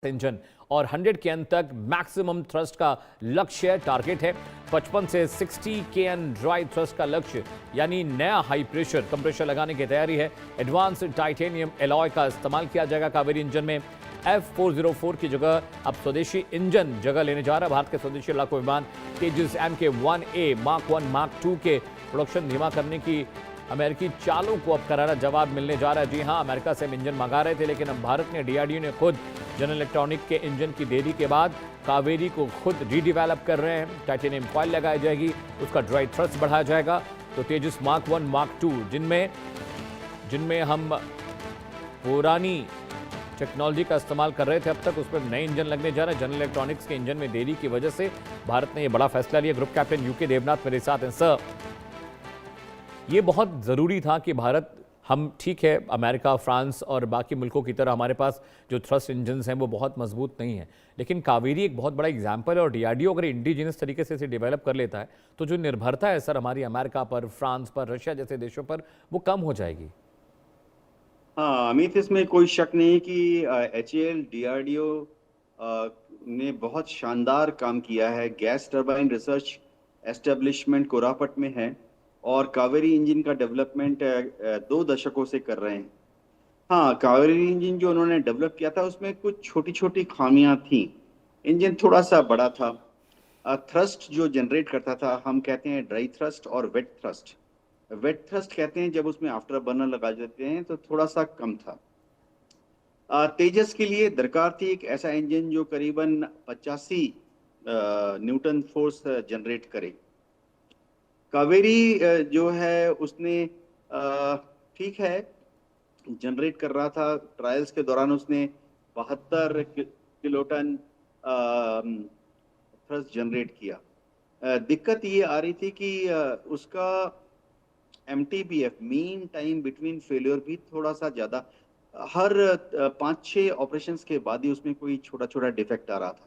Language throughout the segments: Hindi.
इंजन और 100 kN तक मैक्सिमम थ्रस्ट का लक्ष्य टारगेट है। 55 से 60 kN ड्राई थ्रस्ट का लक्ष्य यानी नया हाई प्रेशर कंप्रेशर लगाने की तैयारी है। एडवांस टाइटेनियम एलॉय का इस्तेमाल किया जाएगा कावेरी इंजन में। F404 की जगह अब स्वदेशी इंजन जगह लेने जा रहा है। भारत के स्वदेशी लड़ाकू विमान तेजस Mk-1A मार्क 1 मार्क 2 के प्रोडक्शन धीमा करने की अमेरिकी चालों को अब करारा जवाब मिलने जा रहा है। जी हां, अमेरिका से हम इंजन मंगा रहे थे, लेकिन अब भारत ने डीआरडीओ ने खुद जनरल इलेक्ट्रॉनिक के इंजन की देरी के बाद कावेरी को खुद रीडिवेलप कर रहे हैं। टाइटेनियम कॉइल लगाई जाएगी, उसका ड्राई थ्रस्ट बढ़ाया जाएगा। तो तेजस मार्क 1 मार्क 2 जिनमें हम पुरानी टेक्नोलॉजी का इस्तेमाल कर रहे थे अब तक, उस पर नए इंजन लगने जा रहे हैं। जनरल इलेक्ट्रॉनिक्स के इंजन में देरी की वजह से भारत ने यह बड़ा फैसला लिया। ग्रुप कैप्टन यूके देवनाथ मेरे साथ हैं। सर, ये बहुत ज़रूरी था कि भारत, हम ठीक है अमेरिका, फ्रांस और बाकी मुल्कों की तरह हमारे पास जो थ्रस्ट इंजन्स हैं वो बहुत मजबूत नहीं है, लेकिन कावेरी एक बहुत बड़ा एग्जाम्पल है। और डीआरडीओ अगर इंडिजिनस तरीके से इसे डेवलप कर लेता है तो जो निर्भरता है सर हमारी अमेरिका पर, फ्रांस पर, रशिया जैसे देशों पर, वो कम हो जाएगी। हाँ अमित, इसमें कोई शक नहीं कि एचएएल डीआरडीओ ने बहुत शानदार काम किया है। Gas turbine research establishment Koraput में है और कावेरी इंजन का डेवलपमेंट 2 दशकों से कर रहे हैं। हाँ, कावेरी इंजन जो उन्होंने डेवलप किया था उसमें कुछ छोटी छोटी खामियां थी। इंजन थोड़ा सा बड़ा था। थ्रस्ट जो जनरेट करता था, हम कहते हैं ड्राई थ्रस्ट और वेट थ्रस्ट। वेट थ्रस्ट कहते हैं जब उसमें आफ्टर बर्नर लगा देते हैं, तो थोड़ा सा कम था। तेजस के लिए दरकार थी एक ऐसा इंजन जो करीबन 85 न्यूटन फोर्स जनरेट करे। कावेरी जो है उसने ठीक है जनरेट कर रहा था। ट्रायल्स के दौरान उसने 72 किलोटन थ्रस्ट जनरेट किया। दिक्कत ये आ रही थी कि उसका MTBF mean time between failure भी थोड़ा सा ज्यादा, हर 5-6 ऑपरेशंस के बाद ही उसमें कोई छोटा छोटा डिफेक्ट आ रहा था।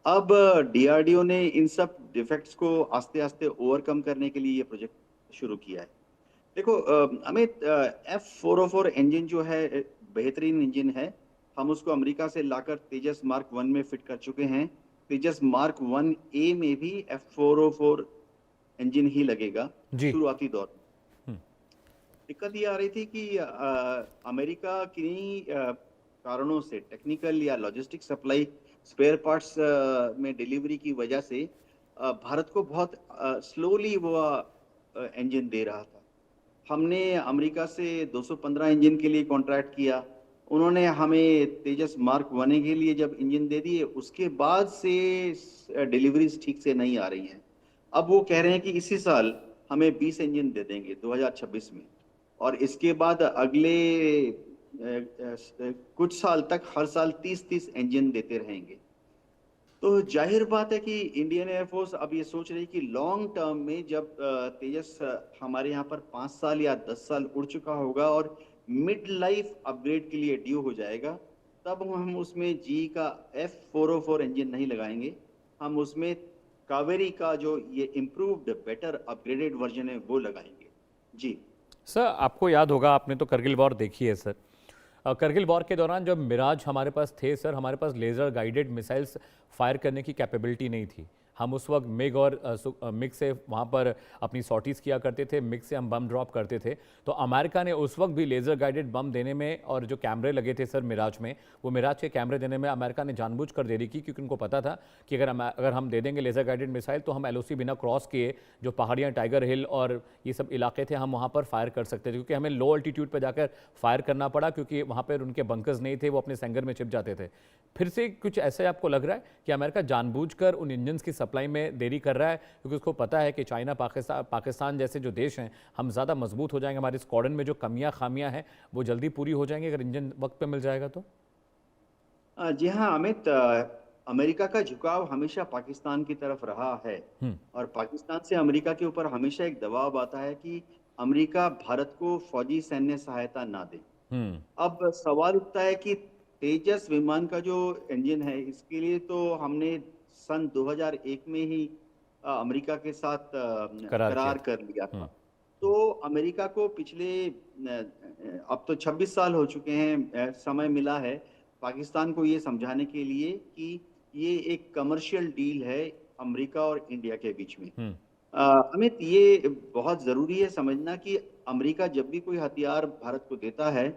अब डीआरडीओ ने इन सब डिफेक्ट्स को आस्ते आस्ते ओवरकम करने के लिए ये प्रोजेक्ट शुरू किया है। देखो अमित, F404 इंजन जो है बेहतरीन इंजन है। हम उसको अमेरिका से लाकर तेजस मार्क 1 में फिट कर चुके हैं। तेजस मार्क 1A में भी F404 इंजन ही लगेगा जी। शुरुआती दौर में। दिक्कत ये आ रही थी कि अमेरिका किन्हीं कारणों से, टेक्निकल या लॉजिस्टिक सप्लाई, स्पेयर पार्ट्स में डिलीवरी की वजह से भारत को बहुत स्लोली वो इंजन दे रहा था। हमने अमेरिका से 215 इंजन के लिए कॉन्ट्रैक्ट किया। उन्होंने हमें तेजस मार्क 1 के लिए जब इंजन दे दिए, उसके बाद से डिलीवरीज ठीक से नहीं आ रही हैं। अब वो कह रहे हैं कि इसी साल हमें 20 इंजन दे देंगे 2026 में, और इसके बाद अगले कुछ साल तक हर साल 30-30 इंजन देते रहेंगे। तो जाहिर बात है कि इंडियन एयरफोर्स अब ये सोच रही है कि लॉन्ग टर्म में जब तेजस हमारे यहाँ पर 5 साल या 10 साल उड़ चुका होगा और मिड लाइफ अपग्रेड के लिए ड्यू हो जाएगा, तब हम उसमें जी का F404 इंजन नहीं लगाएंगे। हम उसमें कावेरी का जो ये इम्प्रूव्ड बेटर अपग्रेडेड वर्जन है वो लगाएंगे। जी सर, आपको याद होगा, आपने तो करगिल वॉर देखी है सर। करगिल वॉर के दौरान जब मिराज हमारे पास थे सर, हमारे पास लेज़र गाइडेड मिसाइल्स फायर करने की कैपेबिलिटी नहीं थी। हम उस वक्त मिग और मिग से वहाँ पर अपनी सॉर्टीज़ किया करते थे, मिग से हम बम ड्रॉप करते थे। तो अमेरिका ने उस वक्त भी लेज़र गाइडेड बम देने में, और जो कैमरे लगे थे सर मिराज में, वो मिराज के कैमरे देने में अमेरिका ने जानबूझकर देरी की, क्योंकि उनको पता था कि अगर हम दे देंगे लेज़र गाइडेड मिसाइल तो हम LOC बिना क्रॉस किए जो पहाड़ियाँ, टाइगर हिल और ये सब इलाके थे, हम वहाँ पर फायर कर सकते थे। क्योंकि हमें लो अल्टीट्यूड पर जाकर फायर करना पड़ा, क्योंकि वहाँ पर उनके बंकर्स नहीं थे, वो अपने सेंगर में छिप जाते थे। फिर से कुछ ऐसे आपको लग रहा है कि अमेरिका जानबूझकर उन इंजन्स की सप्लाई में देरी कर रहा है, क्योंकि उसको पता है कि चाइना, पाकिस्तान जैसे जो देश हैं, हम ज़्यादा मजबूत हो जाएंगे, हमारे स्क्वाड्रन में जो कमियां खामियां हैं वो जल्दी पूरी हो जाएंगी अगर इंजन वक्त पे मिल जाएगा तो? जी हाँ अमित, अमेरिका का झुकाव हमेशा पाकिस्तान की तरफ रहा है हम्म। और पाकिस्तान से अमेरिका के ऊपर हमेशा एक दबाव आता है कि अमेरिका भारत को फौजी सैन्य सहायता ना दे। हम्म। अब सवाल उठता है कि तेजस विमान का जो इंजन है, इसके लिए तो हमने सन 2001 में ही अमेरिका के साथ करार किया करार था। कर लिया हम्म। था। तो अमेरिका को पिछले अब तो 26 साल हो चुके हैं, समय मिला है। पाकिस्तान को ये समझाने के लिए कि ये एक कमर्शियल डील है अमेरिका और इंडिया के बीच में। हम्म। अमित, ये बहुत ज़रूरी है समझना कि अमेरिका जब भी कोई हथियार भारत को देता है,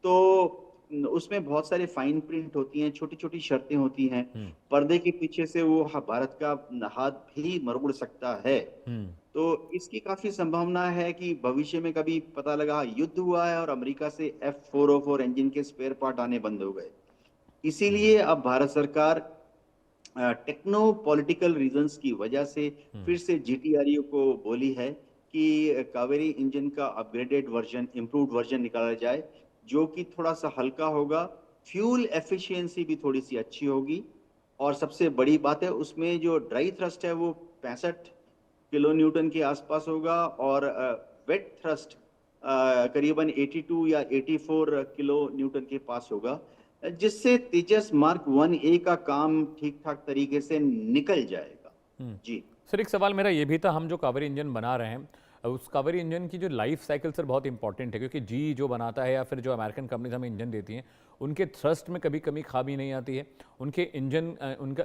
तो उसमें बहुत सारे फाइन प्रिंट होती हैं, छोटी-छोटी शर्तें होती हैं। हम्म। पर्दे के पीछे से वो भारत का हाथ भी मरोड़ सकता है। हम्म। तो इसकी काफ़ी संभावना है कि भविष्य में कभी पता लगा युद्ध हुआ है और अमेरिका से F404 इंजन के स्पेयर पार्ट आने बंद हो गए। इसीलिए अब भारत सरकार टेक्नो पॉलिटिकल रीजंस की वजह से फिर से जीटीआरयू को बोली है कि कावेरी इंजन का अपग्रेडेड वर्जन, इम्प्रूव्ड वर्जन निकाला जाए, जो कि थोड़ा सा हल्का होगा, फ्यूल एफिशिएंसी भी थोड़ी सी अच्छी होगी, और सबसे बड़ी बात है उसमें जो ड्राई थ्रस्ट है वो 65 किलो न्यूटन के आसपास होगा, और वेट थ्रस्ट करीबन 82 या 84 किलो न्यूटन के पास होगा, जिससे तेजस मार्क 1A का काम ठीक ठाक तरीके से निकल जाएगा। जी। सर एक सवाल मेरा ये भी था, हम जो कावेरी इंजन बना रहे हैं उस कावेरी इंजन की जो लाइफ साइकिल सर बहुत इंपॉर्टेंट है, क्योंकि जी जो बनाता है या फिर जो अमेरिकन कंपनीज हमें इंजन देती हैं उनके थ्रस्ट में कभी कभी खामी नहीं आती है, उनके इंजन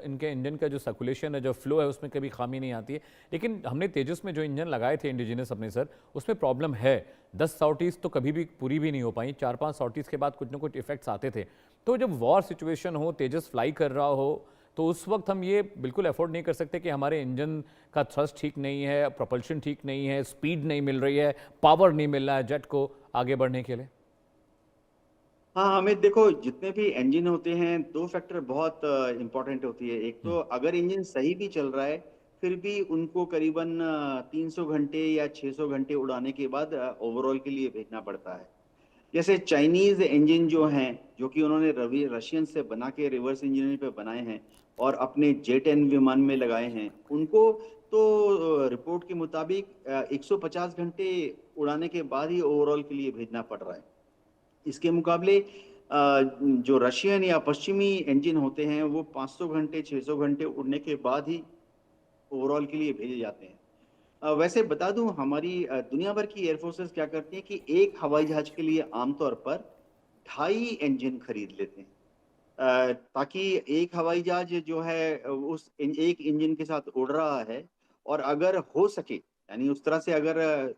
इनके इंजन का जो सर्कुलेशन है, जो फ्लो है, उसमें कभी खामी नहीं आती है। लेकिन हमने तेजस में जो इंजन लगाए थे इंडिजिनस अपने सर, उसमें प्रॉब्लम है। 10 सॉर्टीज तो कभी भी पूरी भी नहीं हो पाई, 4-5 सॉर्टीज के बाद कुछ ना कुछ इफेक्ट्स आते थे। तो जब वॉर सिचुएशन हो, तेजस फ्लाई कर रहा हो, तो उस वक्त हम ये बिल्कुल अफोर्ड नहीं कर सकते कि हमारे इंजन का थ्रस्ट ठीक नहीं है, प्रोपल्शन ठीक नहीं है, स्पीड नहीं मिल रही है, पावर नहीं मिल रहा है जेट को आगे बढ़ने के लिए। हाँ, हमें देखो, जितने भी इंजन होते हैं, दो फैक्टर बहुत इंपॉर्टेंट होती है। एक तो अगर इंजन सही भी चल रहा है, फिर भी उनको करीबन 300 घंटे या 600 घंटे उड़ाने के बाद ओवरऑल के लिए भेजना पड़ता है। जैसे चाइनीज इंजन जो हैं, जो कि उन्होंने रवि रशियन से बना के रिवर्स इंजीनियरिंग पे बनाए हैं और अपने जेट एन विमान में लगाए हैं, उनको तो रिपोर्ट के मुताबिक 150 घंटे उड़ाने के बाद ही ओवरऑल के लिए भेजना पड़ रहा है। इसके मुकाबले जो रशियन या पश्चिमी इंजन होते हैं, वो 500 घंटे 600 घंटे उड़ने के बाद ही ओवरऑल के लिए भेजे जाते हैं। वैसे बता दूं, हमारी दुनिया भर की एयरफोर्सेस क्या करती हैं कि एक हवाई जहाज के लिए आमतौर पर 2.5 इंजन खरीद लेते हैं, ताकि एक हवाई जहाज जो है उस एक इंजन के साथ उड़ रहा है, और अगर हो सके, यानी उस तरह से अगर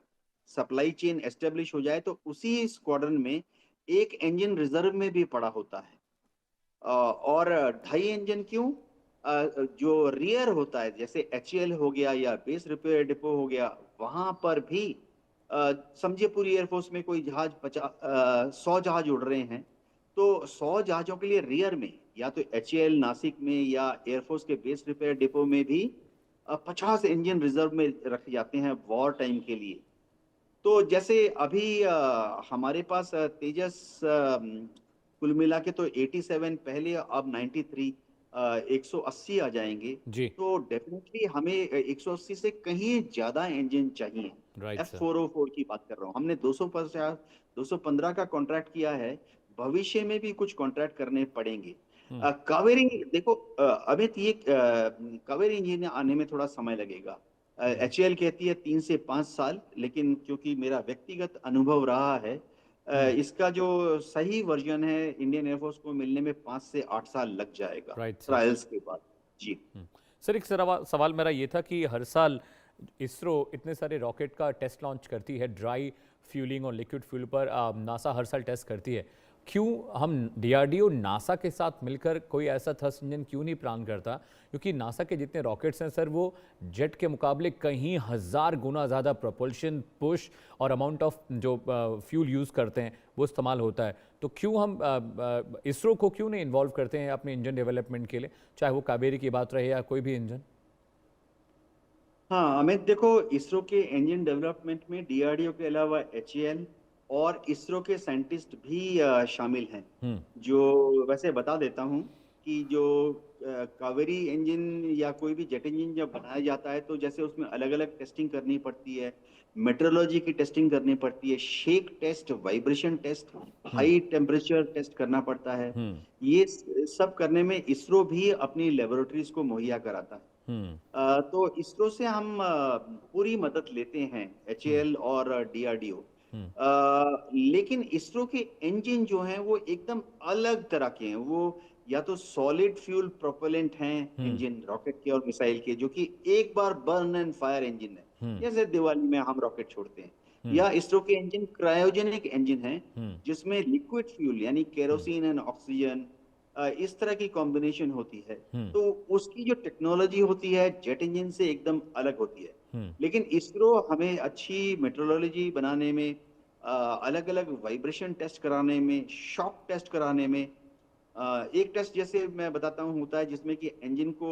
सप्लाई चेन एस्टेब्लिश हो जाए, तो उसी स्क्वाड्रन में एक इंजन रिजर्व में भी पड़ा होता है। और 2.5 इंजन क्यों? जो रियर होता है, जैसे एचएएल हो गया या बेस रिपेयर डिपो हो गया, वहां पर भी समझिए पूरी एयरफोर्स में कोई जहाज 100 जहाज उड़ रहे हैं, तो 100 जहाजों के लिए रियर में या तो एचएएल नासिक में या एयरफोर्स के बेस रिपेयर डिपो में भी 50 इंजन रिजर्व में रखे जाते हैं वॉर टाइम के लिए। तो जैसे अभी हमारे पास तेजस कुल मिला के तो 87, पहले अब 93, 180 आ जाएंगे। जी। तो डेफिनेटली हमें 180 से कहीं ज्यादा इंजन चाहिए। Right sir. F404 की बात कर रहा हूँ, हमने 250 215 का कॉन्ट्रैक्ट किया है, भविष्य में भी कुछ कॉन्ट्रैक्ट करने पड़ेंगे। कावेरी देखो, अमित, ये कावेरी इंजन आने में थोड़ा समय लगेगा। एचएएल कहती है 3 से 5 साल, लेकिन क्योंकि मेरा व्यक्तिगत अनुभव रहा है, इसका जो सही वर्जन है इंडियन एयरफोर्स को मिलने में 5 से 8 साल लग जाएगा राइट सर। ट्रायल्स के बाद। जी। सर एक सवाल मेरा ये था कि हर साल इसरो इतने सारे रॉकेट का टेस्ट लॉन्च करती है, ड्राई फ्यूलिंग और लिक्विड फ्यूल पर नासा हर साल टेस्ट करती है। क्यों हम डीआरडीओ नासा के साथ मिलकर कोई ऐसा थ्रस्ट इंजन क्यों नहीं प्लान करता? क्योंकि नासा के जितने रॉकेट्स हैं सर, वो जेट के मुकाबले कहीं हज़ार गुना ज़्यादा प्रोपल्शन, पुश और अमाउंट ऑफ जो फ्यूल यूज़ करते हैं वो इस्तेमाल होता है। तो क्यों हम इसरो को क्यों नहीं इन्वॉल्व करते हैं अपने इंजन डेवलपमेंट के लिए, चाहे वो कावेरी की बात रहे या कोई भी इंजन? हाँ, अमित देखो, इसरो के इंजन डेवलपमेंट में डीआरडीओ के अलावा एचएएल और इसरो के साइंटिस्ट भी शामिल हैं। जो वैसे बता देता हूँ कि जो कावेरी इंजन या कोई भी जेट इंजन जब बनाया जाता है, तो जैसे उसमें अलग अलग टेस्टिंग करनी पड़ती है, मेट्रोलॉजी की टेस्टिंग करनी पड़ती है, shake test, vibration test, high temperature test करना पड़ता है। ये सब करने में इसरो भी अपनी लेबोरेटरीज को मुहैया कराता है। तो इसरो से हम पूरी मदद लेते हैं, एचएएल और डीआरडीओ। लेकिन इसरो के इंजन जो हैं वो एकदम अलग तरह के हैं। वो या तो सॉलिड फ्यूल प्रोपेलेंट हैं इंजन रॉकेट के और मिसाइल के, जो कि एक बार बर्न एंड फायर इंजन है, जैसे दिवाली में हम रॉकेट छोड़ते हैं। या इसरो के इंजन क्रायोजेनिक इंजन हैं, जिसमें लिक्विड फ्यूल यानी केरोसिन एंड ऑक्सीजन इस तरह की कॉम्बिनेशन होती है। तो उसकी जो टेक्नोलॉजी होती है जेट इंजन से एकदम अलग होती है। लेकिन इसरो हमें अच्छी मेट्रोलॉजी बनाने में, अलग अलग वाइब्रेशन टेस्ट कराने में, शॉक टेस्ट कराने में, एक टेस्ट जैसे मैं बताता हूँ होता है जिसमें कि इंजन को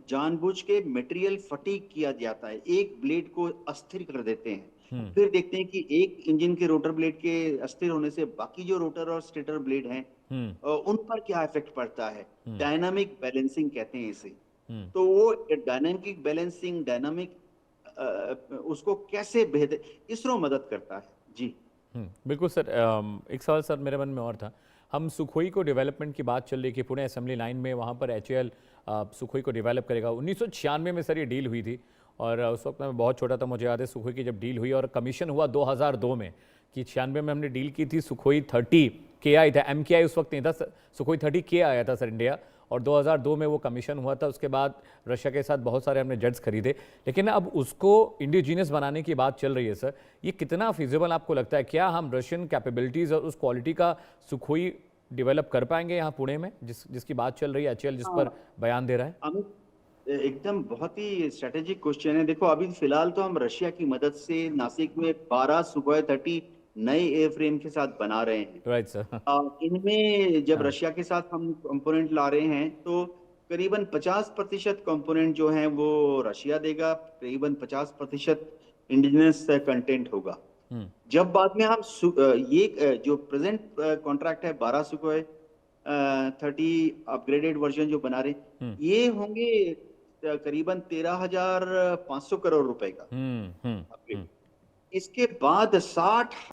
जानबूझ के मटेरियल फटीग किया जाता है, एक ब्लेड को अस्थिर कर देते हैं, फिर देखते हैं कि एक इंजन के रोटर ब्लेड के अस्थिर होने से बाकी जो रोटर और स्टेटर ब्लेड हैं उन पर क्या इफेक्ट पड़ता है। डायनामिक बैलेंसिंग कहते हैं इसे। तो वो डायनामिक बैलेंसिंग, डायनामिक उसको कैसे बेहतर इसरो मदद करता है। जी बिल्कुल सर। एक सवाल सर मेरे मन में और था। हम सुखोई को डेवलपमेंट की बात चल रही कि पुणे असेंबली लाइन में वहाँ पर एचएएल सुखोई को डेवलप करेगा। 1996 में सर ये डील हुई थी और उस वक्त मैं बहुत छोटा था, मुझे याद है सुखोई की जब डील हुई और कमीशन हुआ 2002 में कि 96 में हमने डील की थी। सुखोई 30 KI था, MKI उस वक्त नहीं था, सुखोई 30 K आया था सर इंडिया, और 2002 में वो कमीशन हुआ था। उसके बाद रशिया के साथ बहुत सारे हमने जेट्स खरीदे, लेकिन अब उसको इंडिजीनियस बनाने की बात चल रही है सर। ये कितना फिजिबल आपको लगता है? क्या हम रशियन कैपेबिलिटीज़ और उस क्वालिटी का सुखोई डेवलप कर पाएंगे यहाँ पुणे में, जिसकी बात चल रही है, एचएएल जिस पर बयान दे रहा है? अमित, एकदम बहुत ही स्ट्रेटेजिक क्वेश्चन है। देखो अभी फिलहाल तो हम रशिया की मदद से नासिक में 12 सुखोई 30 नए एयर फ्रेम के साथ बना रहे हैं। Right sir. इनमें जब रशिया के साथ हम कंपोनेंट ला रहे हैं तो करीबन 50% कंपोनेंट जो हैं वो रशिया देगा, करीबन 50% इंडिजिनस कंटेंट होगा। जब बाद में हम ये जो प्रेजेंट कॉन्ट्रैक्ट है 12 सुखोई 30 अपग्रेडेड वर्जन जो बना रहे, ये होंगे करीबन 13,500 करोड़ रुपए का अपग्रेड। इसके बाद 60